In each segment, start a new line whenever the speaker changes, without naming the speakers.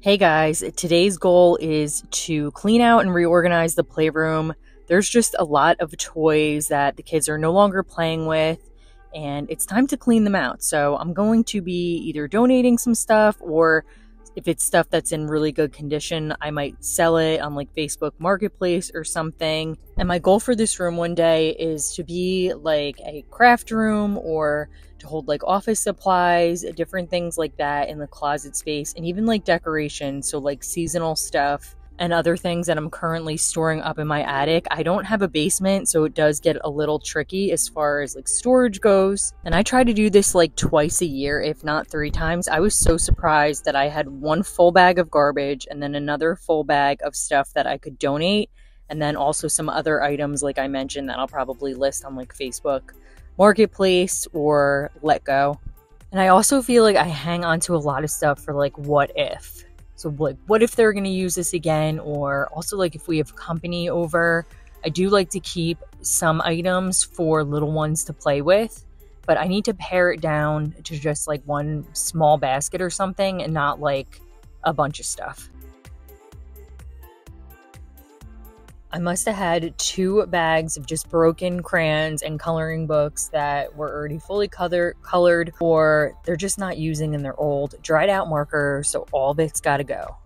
Hey guys, today's goal is to clean out and reorganize the playroom. There's just a lot of toys that the kids are no longer playing with, and it's time to clean them out. So I'm going to be either donating some stuff, or if it's stuff that's in really good condition, I might sell it on like Facebook Marketplace or something. And my goal for this room one day is to be like a craft room, or to hold like office supplies, different things like that in the closet space, and even like decorations, so like seasonal stuff and other things that I'm currently storing up in my attic. I don't have a basement, so it does get a little tricky as far as like storage goes. And I try to do this like twice a year, if not 3 times. I was so surprised that I had one full bag of garbage and then another full bag of stuff that I could donate. And then also some other items, like I mentioned, that I'll probably list on like Facebook Marketplace or Let Go. And I also feel like I hang on to a lot of stuff for like what if. So like, what if they're going to use this again? Or also like if we have company over, I do like to keep some items for little ones to play with, but I need to pare it down to just like one small basket or something, and not like a bunch of stuff. I must have had 2 bags of just broken crayons and coloring books that were already fully colored, or they're just not using, and they're old, dried out markers, so all of it's got to go.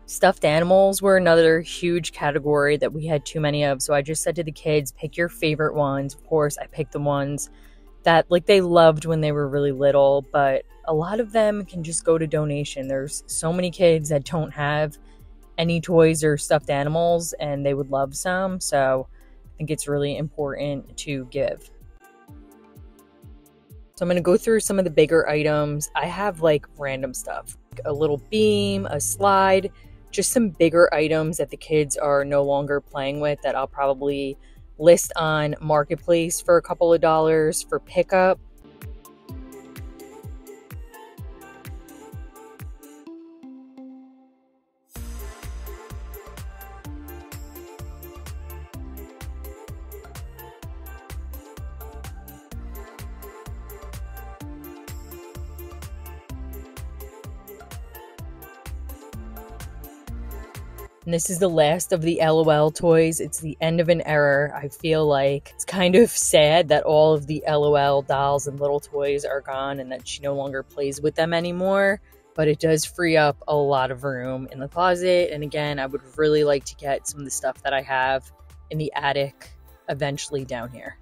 Stuffed animals were another huge category that we had too many of. So I just said to the kids, pick your favorite ones. Of course, I picked the ones that like they loved when they were really little, but a lot of them can just go to donation. There's so many kids that don't have any toys or stuffed animals, and they would love some. So I think it's really important to give. So I'm going to go through some of the bigger items. I have like random stuff, a little beam, a slide, just some bigger items that the kids are no longer playing with that I'll probably list on Marketplace for a couple of dollars for pickup. And this is the last of the LOL toys. It's the end of an era. I feel like it's kind of sad that all of the LOL dolls and little toys are gone and that she no longer plays with them anymore. But it does free up a lot of room in the closet. And again, I would really like to get some of the stuff that I have in the attic eventually down here.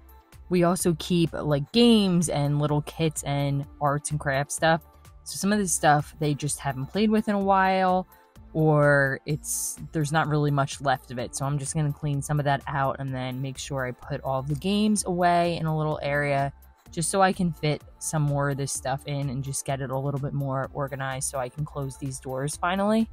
We also keep like games and little kits and arts and crafts stuff. So some of this stuff they just haven't played with in a while, or there's not really much left of it. So I'm just going to clean some of that out and then make sure I put all of the games away in a little area, just so I can fit some more of this stuff in and just get it a little bit more organized so I can close these doors finally.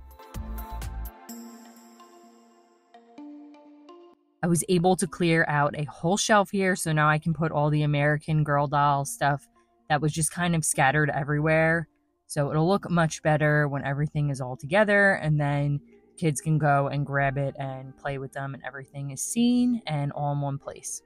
I was able to clear out a whole shelf here, so now I can put all the American Girl doll stuff that was just kind of scattered everywhere. So it'll look much better when everything is all together, and then kids can go and grab it and play with them, and everything is seen and all in one place.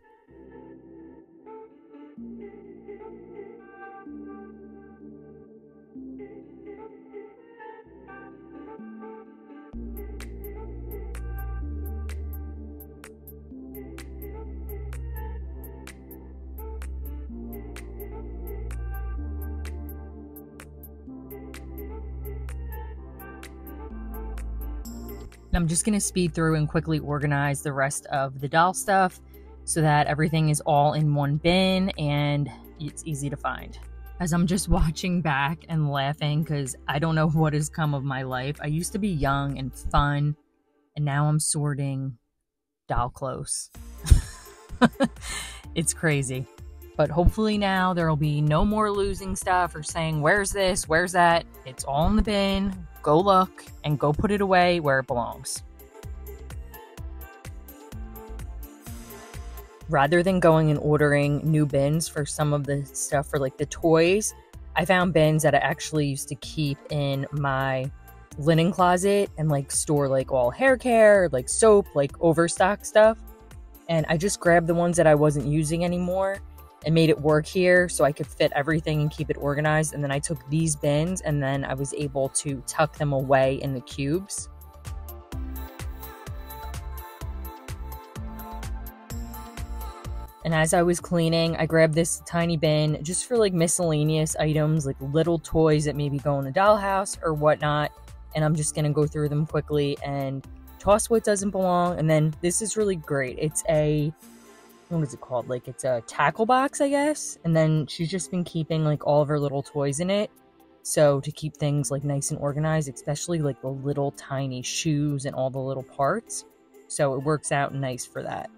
I'm just going to speed through and quickly organize the rest of the doll stuff so that everything is all in one bin and it's easy to find. As I'm just watching back and laughing because I don't know what has come of my life. I used to be young and fun, and now I'm sorting doll clothes. It's crazy. But hopefully now there will be no more losing stuff or saying, where's this, where's that? It's all in the bin. Go look and go put it away where it belongs. Rather than going and ordering new bins for some of the stuff for like the toys, I found bins that I actually used to keep in my linen closet and like store like all hair care, like soap, like overstock stuff. And I just grabbed the ones that I wasn't using anymore and made it work here so I could fit everything and keep it organized. And then I took these bins and then I was able to tuck them away in the cubes. And as I was cleaning, I grabbed this tiny bin just for like miscellaneous items, like little toys that maybe go in the dollhouse or whatnot. And I'm just going to go through them quickly and toss what doesn't belong. And then this is really great. It's a, what is it called? Like it's a tackle box, I guess. And then she's just been keeping like all of her little toys in it. So to keep things like nice and organized, especially like the little tiny shoes and all the little parts. So it works out nice for that.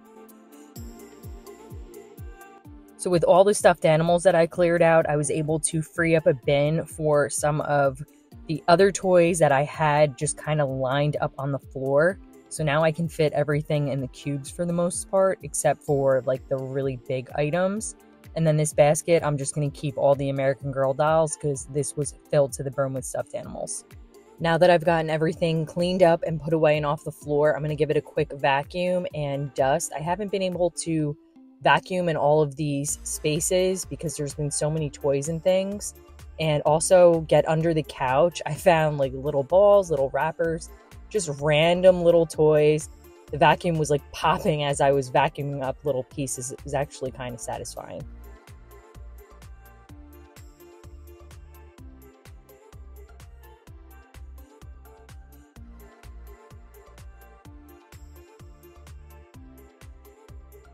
So with all the stuffed animals that I cleared out, I was able to free up a bin for some of the other toys that I had just kind of lined up on the floor. So now I can fit everything in the cubes for the most part, except for like the really big items. And then this basket, I'm just going to keep all the American Girl dolls because this was filled to the brim with stuffed animals. Now that I've gotten everything cleaned up and put away and off the floor, I'm going to give it a quick vacuum and dust. I haven't been able to vacuum in all of these spaces because there's been so many toys and things. And also get under the couch. I found like little balls, little wrappers, just random little toys. The vacuum was like popping as I was vacuuming up little pieces. It was actually kind of satisfying.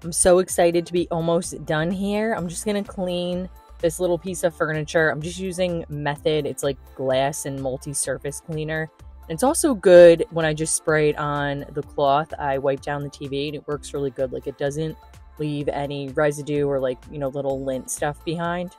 I'm so excited to be almost done here. I'm just going to clean this little piece of furniture. I'm just using Method. It's like glass and multi-surface cleaner. And it's also good when I just spray it on the cloth. I wipe down the TV and it works really good. Like it doesn't leave any residue or like, you know, little lint stuff behind.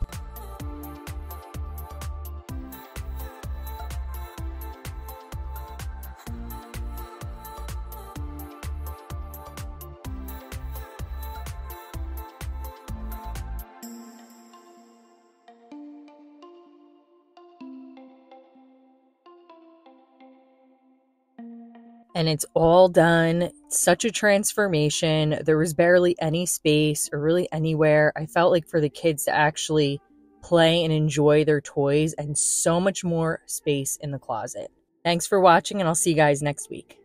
And it's all done. Such a transformation. There was barely any space or really anywhere. I felt like for the kids to actually play and enjoy their toys and so much more space in the closet. Thanks for watching and I'll see you guys next week.